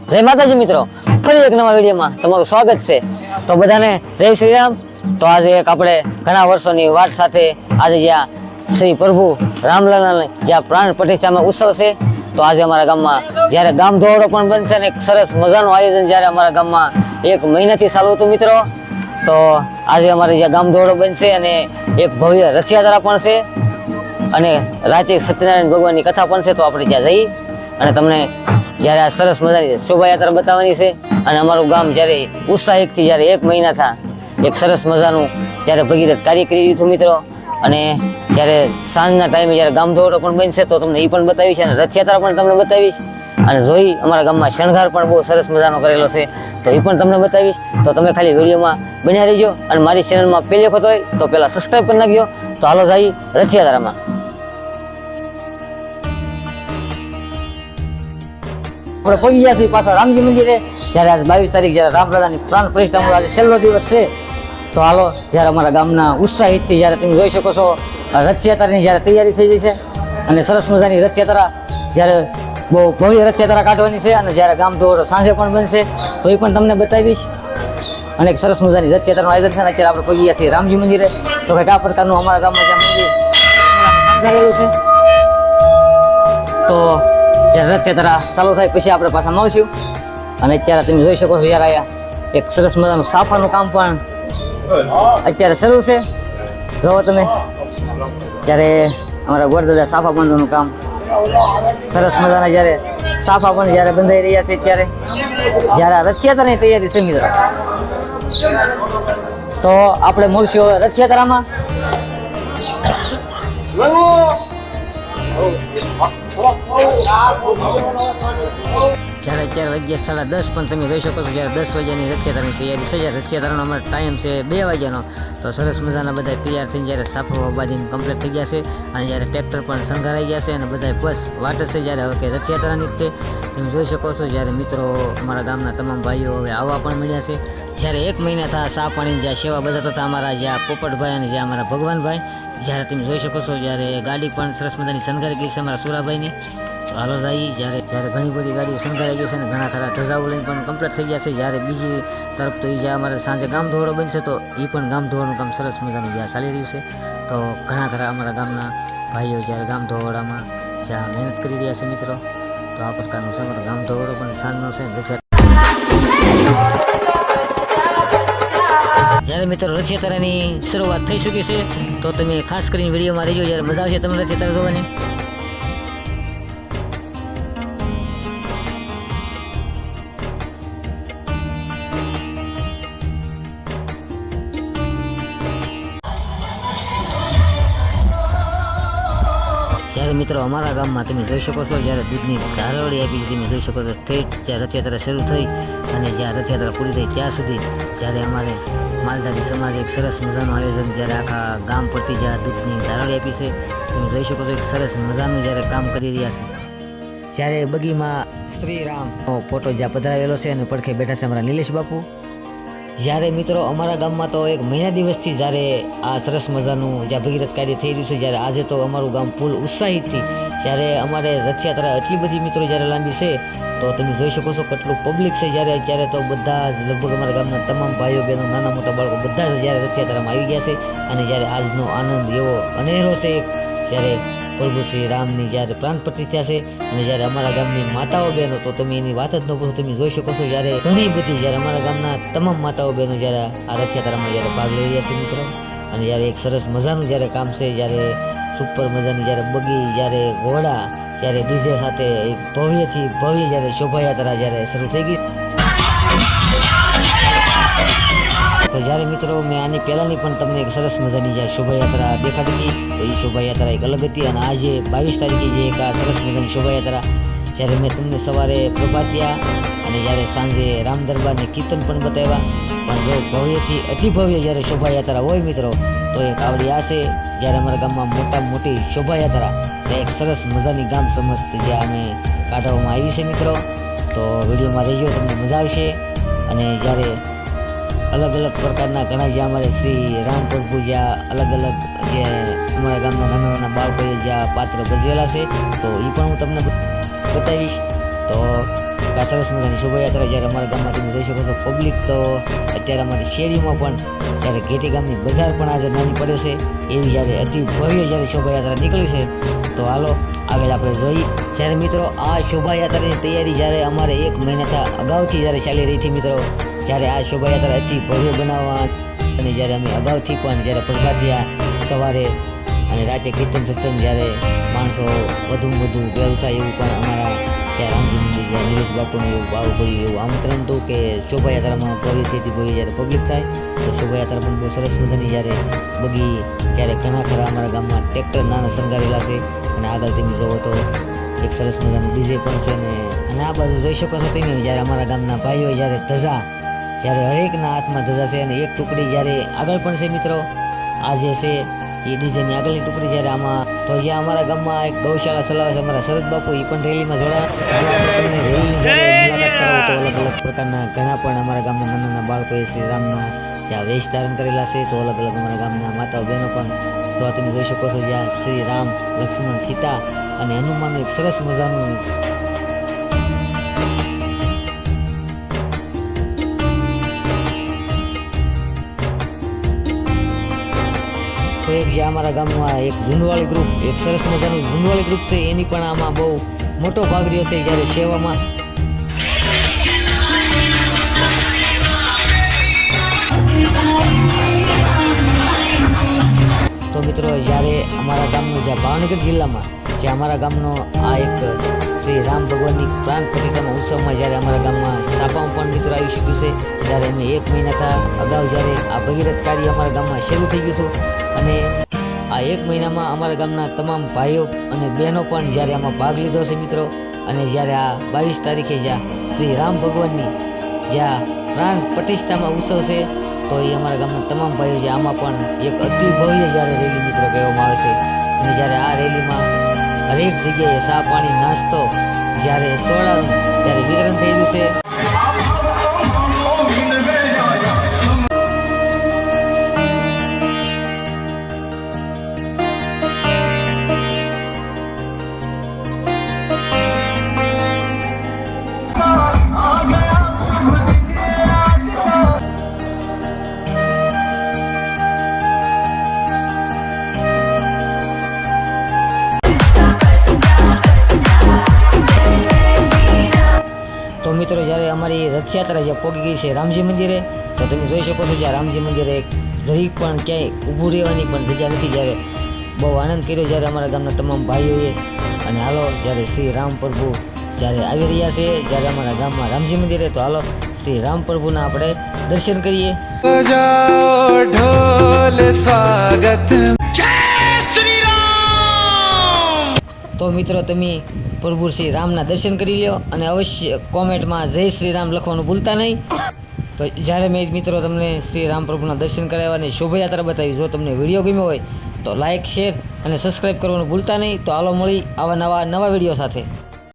જય માતાજી મિત્રો, ફરી એક નવા વિડીયોમાં તમારું સ્વાગત છે। તો બધાને જય શ્રી રામ। તો આજે એક આપણે ઘણા વર્ષોની વાત સાથે આજે જ્યાં શ્રી પ્રભુ રામલલાના જ્યાં પ્રાણ પ્રતિષ્ઠામાં ઉત્સવ છે, તો આજે અમારા ગામમાં જ્યારે ગામ દોડો પણ બનશે ને એક સરસ મજાનું આયોજન જ્યારે અમારા ગામમાં એક મહિનાથી ચાલુ હતું મિત્રો। તો આજે અમારે જ્યાં ગામ દોડો બનશે અને એક ભવ્ય રથયાત્રા પણ છે અને રાતે સત્યનારાયણ ભગવાનની કથા પણ છે। તો આપણે ત્યાં જઈ અને તમને જ્યારે આ સરસ મજાની શોભાયાત્રા બતાવવાની છે અને અમારું ગામ જ્યારે ઉત્સાહિતથી જ્યારે એક મહિના થા એક સરસ મજાનું જ્યારે ભગીરથ કાર્ય કરી રહ્યું હતું મિત્રો। અને જ્યારે સાંજના ટાઈમે જ્યારે ગામ દોડો પણ બનશે તો તમને એ પણ બતાવીશ અને રથયાત્રા પણ તમને બતાવીશ અને જોઈ અમારા ગામમાં શણગાર પણ બહુ સરસ મજાનો કરેલો છે તો એ પણ તમને બતાવીશ। તો તમે ખાલી વિડીયોમાં બન્યા રહેજો અને મારી ચેનલમાં પહેલી વખત હોય તો પહેલાં સબસ્ક્રાઈબ કરી નાખજો। તો હાલો જઈએ રથયાત્રામાં। આપણે પહોંચી ગયા છીએ પાછા રામજી મંદિરે, જ્યારે આજ 22 તારીખ જ્યારે રામલલાની પ્રાણ પ્રતિષ્ઠાનો આજે છેલ્લો દિવસ છે। તો હાલો જ્યારે અમારા ગામના ઉત્સાહિતથી જ્યારે તમે જોઈ શકો છો રથયાત્રાની જ્યારે તૈયારી થઈ ગઈ છે અને સરસ મજાની રથયાત્રા જ્યારે બહુ ભવ્ય રથયાત્રા કાઢવાની છે અને જ્યારે ગામ દોડો સાંજે પણ બનશે તો એ પણ તમને બતાવીશ। અને એક સરસ મજાની રથયાત્રાનું આયોજન છે ને અત્યારે આપણે પહોંચી ગયા છીએ રામજી મંદિરે। તો કંઈક આ પ્રકારનું અમારા ગામમાં જ્યાં મંદિર શણગારેલું છે। તો જ્યારે રથયાત્રા ચાલુ થાય પછી આપણે પાછા મળશું અને અત્યારે તમે જોઈ શકો છો જ્યારે અહીંયા એક સરસ મજાનું સાફાનું કામ પણ અત્યારે શરૂ છે। જુઓ તમે જ્યારે અમારા ગોરદાદા સાફા બાંધવાનું કામ સરસ મજાના જ્યારે સાફા પણ જ્યારે બંધાઈ રહ્યા છે અત્યારે જ્યારે આ રથયાત્રાની તૈયારી છે મિત્રો। તો આપણે મળશું હવે રથયાત્રામાં। જ્યારે 4 વાગ્યા 10:30 પણ તમે જોઈ શકો છો જ્યારે 10 વાગ્યાની રથયાત્રાની તૈયારી છે। જ્યારે રથયાત્રાનો અમારો ટાઈમ છે 2 વાગ્યાનો। તો સરસ મજાના બધા તૈયાર થઈને જ્યારે સાફા બાંધીને કમ્પ્લીટ થઈ ગયા છે અને જ્યારે ટ્રેક્ટર પણ શણગારાઈ ગયા છે અને બધા બસ વાટ છે જ્યારે હવે કે રથયાત્રાની તે તમે જોઈ શકો છો। જ્યારે મિત્રો અમારા ગામના તમામ ભાઈઓ હવે આવવા પણ મળ્યા છે। જ્યારે 1 મહિના થયા સા પાણીની જ્યાં સેવા બજાતા હતા અમારા જ્યાં પોપટભાઈ અને જ્યાં અમારા ભગવાનભાઈ, જ્યારે તમે જોઈ શકો છો જ્યારે ગાડી પણ સરસ મજાની શણગારી ગઈ છે અમારા સુરાભાઈની। હાલો જઈએ જ્યારે ઘણી બધી ગાડીઓ શણગારાઈ ગઈ છે અને ઘણા ખરા ધજાઓ લઈને પણ કમ્પ્લીટ થઈ ગયા છે। જ્યારે બીજી તરફ તો એ જ્યાં અમારે સાંજે ગામ દોડો બનશે તો એ પણ ગામ દોડવાનું કામ સરસ મજાનું જ્યાં ચાલી રહ્યું છે। તો ઘણા ખરા અમારા ગામના ભાઈઓ જ્યારે ગામ દોડામાં જ્યાં મહેનત કરી રહ્યા છે મિત્રો। તો આ પ્રકારનું છે અમારો ગામ દોડો પણ સાંજનો છે। જ્યારે મિત્રો રથયાત્રાની શરૂઆત થઈ ચૂકી છે તો તમે ખાસ કરીને વિડીયોમાં રહેજો, જ્યારે મજા આવશે તમને રથયાત્રા જોવાની। જ્યારે મિત્રો અમારા ગામમાં તમે જોઈ શકો છો જ્યારે દૂધની ધારવડી આપી તમે જોઈ શકો છો ઠેઠ જ્યાં રથયાત્રા શરૂ થઈ અને જ્યાં રથયાત્રા પૂરી થઈ ત્યાં સુધી જ્યારે અમારે માલધારી સમાજ એક સરસ મજાનું આયોજન જ્યારે આખા ગામ પરથી જ્યાં દૂધની ધારવડી આપી છે તમે જોઈ શકો છો એક સરસ મજાનું જ્યારે કામ કરી રહ્યા છે। જ્યારે બગીમાં શ્રી રામનો ફોટો જ્યાં પધરાવેલો છે અને પડખે બેઠા છે અમારા નીલેશ બાપુ। જ્યારે મિત્રો અમારા ગામમાં તો એક મહિના દિવસથી જ્યારે આ સરસ મજાનું જ્યાં ભગીરથ કાર્ય થઈ રહ્યું છે, જ્યારે આજે તો અમારું ગામ ફૂલ ઉત્સાહિતથી જ્યારે અમારે રથયાત્રા એટલી બધી મિત્રો જ્યારે લાંબી છે તો તમે જોઈ શકો છો કેટલું પબ્લિક છે। જ્યારે અત્યારે તો બધા જ લગભગ અમારા ગામના તમામ ભાઈઓ બહેનો નાના મોટા બાળકો બધા જ જ્યારે રથયાત્રામાં આવી ગયા છે અને જ્યારે આજનો આનંદ એવો અનેરો છે જ્યારે પ્રભુ શ્રી રામની જ્યારે પ્રાણ પ્રતિષ્ઠા છે અને જ્યારે અમારા ગામની માતાઓ બહેનો તો તમે એની વાત જ ન પૂછો, તમે જોઈ શકો છો જ્યારે ઘણી બધી જ્યારે અમારા ગામના તમામ માતાઓ બહેનો જ્યારે આ રથયાત્રામાં જ્યારે ભાગ લઈ રહ્યા છે મિત્રો। અને જ્યારે એક સરસ મજાનું જ્યારે કામ છે, જ્યારે સુપર મજાની જ્યારે બગી જ્યારે ઘોડા જ્યારે ડીજે સાથે એક ભવ્યથી ભવ્ય જ્યારે શોભાયાત્રા જ્યારે શરૂ થઈ ગઈ। તો જ્યારે મિત્રો મેં આની પહેલાંની પણ તમને એક સરસ મજાની જ્યારે શોભાયાત્રા દેખાડી હતી તો એ શોભાયાત્રા એક અલગ હતી અને આજે 22 તારીખે જે એક આ સરસ મજાની શોભાયાત્રા જ્યારે મેં તમને સવારે પ્રભાતિયા અને જ્યારે સાંજે રામ દરબારને કીર્તન પણ બતાવ્યા। પણ જો ભવ્યથી અતિ ભવ્ય જ્યારે શોભાયાત્રા હોય મિત્રો તો એક આવડી આ છે જ્યારે અમારા ગામમાં મોટામાં મોટી શોભાયાત્રા એક સરસ મજાની ગામ સમસ્ત જ્યાં અમે કાઢવામાં આવી છે મિત્રો। તો વિડીયોમાં રહેજો, તમને મજા આવશે। અને જ્યારે અલગ અલગ પ્રકારના ઘણા જ્યાં અમારે શ્રી રામ પ્રભુ જ્યાં અલગ અલગ જે અમારા ગામના નાના નાના બાળકોએ જ્યાં પાત્ર ભજવેલા છે તો એ પણ હું તમને બતાવીશ। તો આ સરસ મજાની શોભાયાત્રા જ્યારે અમારા ગામમાં તમે જોઈ શકો છો. પબ્લિક તો અત્યારે અમારી શેરીમાં પણ જ્યારે ઘેટી ગામની બજાર પણ આજે નાની પડે છે એવી જ્યારે અતિ ભવ્ય જ્યારે શોભાયાત્રા નીકળી છે. તો હાલો આગળ આપણે જોઈએ. જ્યારે મિત્રો આ શોભાયાત્રાની તૈયારી જ્યારે અમારે 1 મહિનાથી અગાઉથી જ્યારે ચાલી રહી હતી મિત્રો, જ્યારે આ શોભાયાત્રા અતિ ભવ્ય બનાવવા અને જ્યારે અમે અગાઉથી પણ જ્યારે પ્રભાતિયા સવારે અને રાતે કીર્તન સત્સંગ જ્યારે માણસો વધુમાં વધુ ભેળું થાય એવું પણ અમારા ત્યાં રામજી મંદિર જ્યાં નિલેશ બાપુનું એવું બાવું કર્યું એવું આમંત્રણ હતું કે શોભાયાત્રામાં ભવ્યથી ભવ્ય જ્યારે પબ્લિક થાય તો શોભાયાત્રા પણ બહુ સરસ મજાની જ્યારે બગી જ્યારે ઘણા ખરા અમારા ગામમાં ટ્રેક્ટર નાના શણગારેલા છે અને આગળ તમે જોવો તો એક સરસ મજાનું ડીજે પણ છે અને આ બાજુ જોઈ શકો છો તમે જ્યારે અમારા ગામના ભાઈઓ જ્યારે ધજા જ્યારે હરેકના હાથમાં ધજા છે અને એક ટુકડી જ્યારે આગળ પણ છે મિત્રો. આ જે છે એ ડીજેની આગળની ટુકડી જ્યારે આમાં તો જ્યાં અમારા ગામમાં એક ગૌશાળા ચલાવે છે અમારા શરદ બાપુ, એ પણ રેલીમાં જોડાયા. તમને રેલીની જ્યારે મુલાકાત કરાવો તો અલગ અલગ પ્રકારના ઘણા પણ અમારા ગામના નાના નાના બાળકોએ શ્રી રામના જ્યાં વેશ ધારણ કરેલા છે. તો અલગ અલગ અમારા ગામના માતાઓ બહેનો પણ તો તમે જોઈ શકો છો જ્યાં શ્રી રામ, લક્ષ્મણ, સીતા અને હનુમાનનું એક સરસ મજાનું એક જે અમારા ગામનું આ એક ઝુંડવાળી ગ્રુપ, એક સરસ મજાનું ઝુંડવાળી ગ્રુપ છે, એની પણ આમાં બહુ મોટો ભાગ રહ્યો છે જ્યારે સેવામાં. તો મિત્રો જ્યારે અમારા ગામનું જ્યાં ભાવનગર જિલ્લામાં જે અમારા ગામનો આ એક શ્રી રામ ભગવાનની પ્રાણ પ્રતિષ્ઠાના ઉત્સવમાં જ્યારે અમારા ગામમાં સાપામાં પણ મિત્રો આવી શક્યું છે. જ્યારે અમે 1 મહિનાથી અગાઉ જ્યારે આ ભગીરથ કાર્ય અમારા ગામમાં શરૂ થઈ ગયું હતું અને આ 1 મહિનામાં અમારા ગામના તમામ ભાઈઓ અને બહેનો પણ જ્યારે આમાં ભાગ લીધો છે મિત્રો. અને જ્યારે આ 22 તારીખે જ્યાં શ્રી રામ ભગવાનની જ્યાં પ્રાણ પ્રતિષ્ઠામાં ઉત્સવ છે તો એ અમારા ગામના તમામ ભાઈઓ જે આમાં પણ એક અતિ ભવ્ય જ્યારે રેલી મિત્રો કહેવામાં આવે છે. અને જ્યારે આ રેલીમાં હરેક જગ્યાએ ચા પાણી નાસ્તો જ્યારે સોડાનું જ્યારે વિતરણ થયેલું છે. તો મિત્રો જ્યારે અમારી રથયાત્રા જ્યાં પહોંચી ગઈ છે રામજી મંદિરે, તો તમે જોઈ શકો છો જ્યાં રામજી મંદિરે જરીક પણ ક્યાંય ઊભું રહેવાની પણ જગ્યા નથી. જ્યારે બહુ આનંદ કર્યો જ્યારે અમારા ગામના તમામ ભાઈઓએ. અને હાલો જ્યારે શ્રી રામ પ્રભુ જ્યારે આવી રહ્યા છે જ્યારે અમારા ગામમાં રામજી મંદિરે, તો હાલો શ્રી રામ પ્રભુના આપણે દર્શન કરીએ. તો મિત્રો તમે પ્રભુ શ્રી રામના દર્શન કરી લો અને અવશ્ય કોમેન્ટમાં જય શ્રી રામ લખવાનું ભૂલતા નહીં. તો જ્યારે મેં મિત્રો તમને શ્રી રામ પ્રભુના દર્શન કરાવ્યા અને શોભાયાત્રા બતાવી, જો તમને વિડીયો ગમ્યો હોય તો લાઇક, શેર અને સબસ્ક્રાઈબ કરવાનું ભૂલતા નહીં. તો હાલો મળી આવા નવા વિડીયો સાથે.